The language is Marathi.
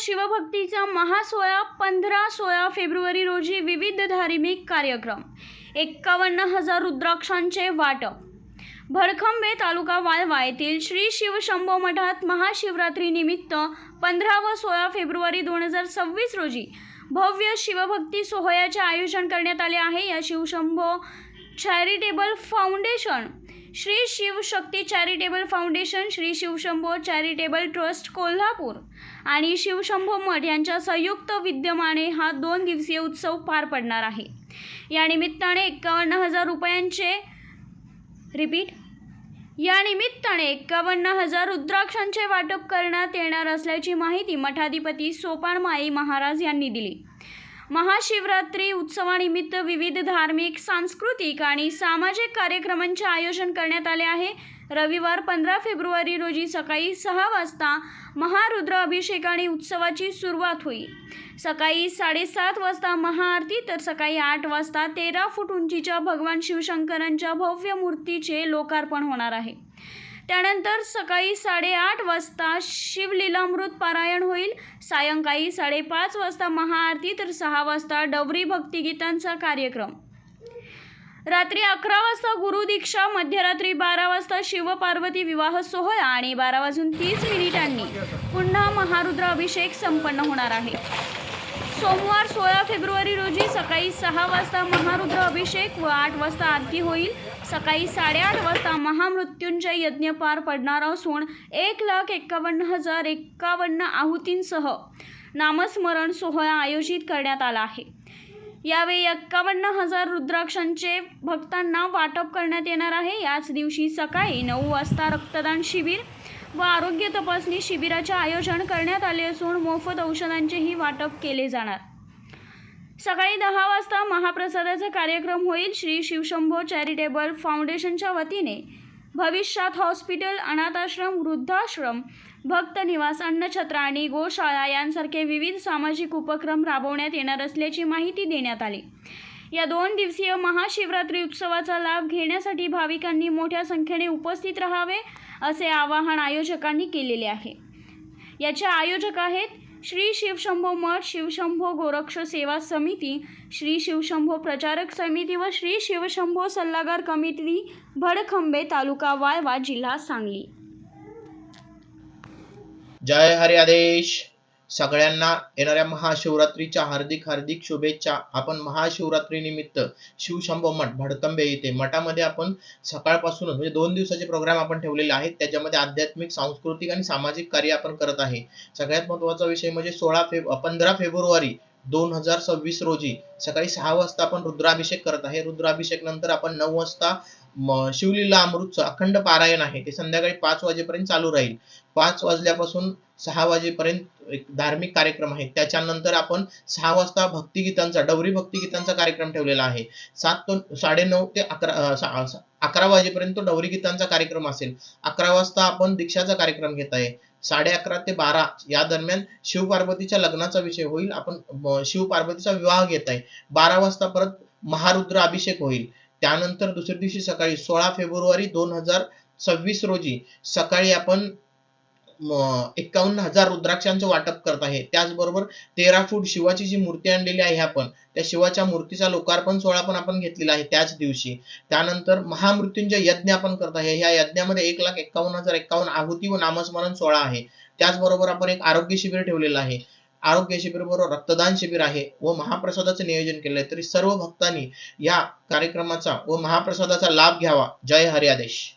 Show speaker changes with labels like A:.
A: शिवभक्तीचा महासोहळा 15-16 फेब्रुवारी रोजी विविध धार्मिक कार्यक्रम 51,000 रुद्राक्षांचे वाटप भडखंबे तालुका वाळवा येथील श्री शिवशंभो मठात महाशिवरात्री निमित्त 15 व 16 फेब्रुवारी 2026 रोजी भव्य शिवभक्ती सोहळ्याचे आयोजन करण्यात आले आहे। या Shivshambho charitable foundation, Shri Shivshakti charitable foundation, Shri Shivshambho charitable trust Kolhapur आणि शिवशंभो मठ यांच्या संयुक्त विद्यमाने हा 2 दिवसीय उत्सव पार पडणार आहे। या निमित्ताने 51,000 रुपयांचे या निमित्ताने 51,000 रुद्राक्षांचे वाटप करण्यात येणार असल्याची माहिती मठाधिपती सोपानमाळी महाराज यांनी दिली। महाशिवरात्री उत्सवानिमित्त विविध धार्मिक, सांस्कृतिक आणि सामाजिक कार्यक्रमांचे आयोजन करण्यात आले आहे। रविवार 15 फेब्रुवारी रोजी सकाळी 6 वाजता महारुद्र अभिषेकाने उत्सवाची सुरुवात होईल। सकाळी 7:30 वाजता महाआरती तर सकाळी 8 वाजता 13 फूट उंचीच्या भगवान शिवशंकरांच्या भव्य मूर्तीचे लोकार्पण होणार आहे। त्यानंतर सकाळी 8:30 वाजता शिवलीलामृत पारायण होईल। सायंकाळी 5:30 वाजता महाआरती तर 6 वाजता डवरी भक्तिगीतांचा कार्यक्रम। रात्री 11 वाजता गुरुदीक्षा, मध्यरात्री 12 वाजता शिवपार्वती विवाह सोहळा आणि 12:30 पुन्हा महारुद्र अभिषेक संपन्न होणार आहे। सोमवार 16 फेब्रुवारी रोजी सकाळी 6 वाजता महारुद्र अभिषेक व 8 वाजता आरती होईल। सकाळी 8:30 वाजता महामृत्युंजय यज्ञ पार पडणार असून 1,51,051 आहुतींसह नामस्मरण सोहळा आयोजित करण्यात आला आहे। यावेळी 51,000 रुद्राक्षांचे भक्तांना वाटप करण्यात येणार आहे। याच दिवशी सकाळी 9 वाजता रक्तदान शिबिर व आरोग्य तपासणी शिबिराचे आयोजन करण्यात आले असून मोफत औषधांचेही वाटप केले जाणार। सकाळी 10 वाजता महाप्रसादाचा कार्यक्रम होईल। श्री शिवशंभो चॅरिटेबल फाउंडेशनच्या वतीने भविष्यात हॉस्पिटल, अनाथाश्रम, वृद्धाश्रम, भक्त निवास, अन्नछत्र आणि गोशाळा यांसारखे विविध सामाजिक उपक्रम राबवण्यात येणार असल्याची माहिती देण्यात आली। या 2 दिवसीय महाशिवरात्री उत्सवाचा लाभ घेण्यासाठी भाविकांनी मोठ्या संख्येने उपस्थित राहावे असे आवाहन आयोजकांनी केलेले आहे। याचे आयोजक आहेत श्री शिवशंभो मठ, शिवशंभो गोरक्ष सेवा समिती, श्री शिवशंभो प्रचारक समिती व श्री शिवशंभो सल्लागार कमिटी, भडखंबे तालुका वाळवा, जिल्हा सांगली।
B: जय हरी आदेश। सगळ्यांना येणाऱ्या महाशिवरात्रीच्या हार्दिक शुभेच्छा। आपण महाशिवरात्री निमित्त शिवशंभो मठ भडकंबे येथे मठामध्ये आपण सकाळपासूनच म्हणजे 2 दिवसाचे प्रोग्राम आपण ठेवलेले आहेत। त्याच्यामध्ये आध्यात्मिक, सांस्कृतिक आणि सामाजिक कार्य आपण करत आहे। सगळ्यात महत्त्वाचा विषय म्हणजे 15 फेब्रुवारी 2026 रोजी सकाळी 6 वाजता आपण रुद्राभिषेक करत आहे। रुद्राभिषेक नंतर आपण 9 वाजता शिवलीला अमृतचं अखंड पारायण आहे, ते संध्याकाळी 5 वाजेपर्यंत चालू राहील। 5 वाजल्यापासून 6 वाजेपर्यंत एक धार्मिक कार्यक्रम आहे। त्याच्यानंतर आपण 6 वाजता भक्तिगीतांचा, डवरी भक्तिगीतांचा कार्यक्रम ठेवलेला आहे। 9:30 ते 11 वाजेपर्यंत डवरी गीतांचा कार्यक्रम असेल। 11 वाजता आपण दीक्षाचा कार्यक्रम घेत आहे। 11:30 ते 12 या दरम्यान शिवपार्वतीच्या लग्नाचा विषय होईल, आपण शिवपार्वतीचा विवाह घेत आहे। 12 वाजता परत महारुद्र अभिषेक होईल। त्यानंतर दुसऱ्या दिवशी सकाळी 16 फेब्रुवारी 2026 रोजी सकाळी आपण 51,000 रुद्राक्षांचे वाटप करत आहे। त्याचबरोबर 13 फूट शिवाची जी मूर्ती आणलेली आहे आपण, त्या शिवाच्या मूर्तीचा लोकार्पण सोहळा पण आपण घेतलेला आहे त्याच दिवशी। त्यानंतर महामृत्युंजय यज्ञ आपण करत आहे। या यज्ञामध्ये 1,51,051 आहुती व नामस्मरण सोहळा आहे। त्याचबरोबर आपण एक आरोग्य शिबिर ठेवलेलं आहे। आरोग्य शिबिर बरोबर रक्तदान शिबिर आहे व महाप्रसादाचे नियोजन केले आहे। तरी सर्व भक्तांनी या कार्यक्रमाचा व महाप्रसादाचा लाभ घ्यावा। जय हरी आदेश।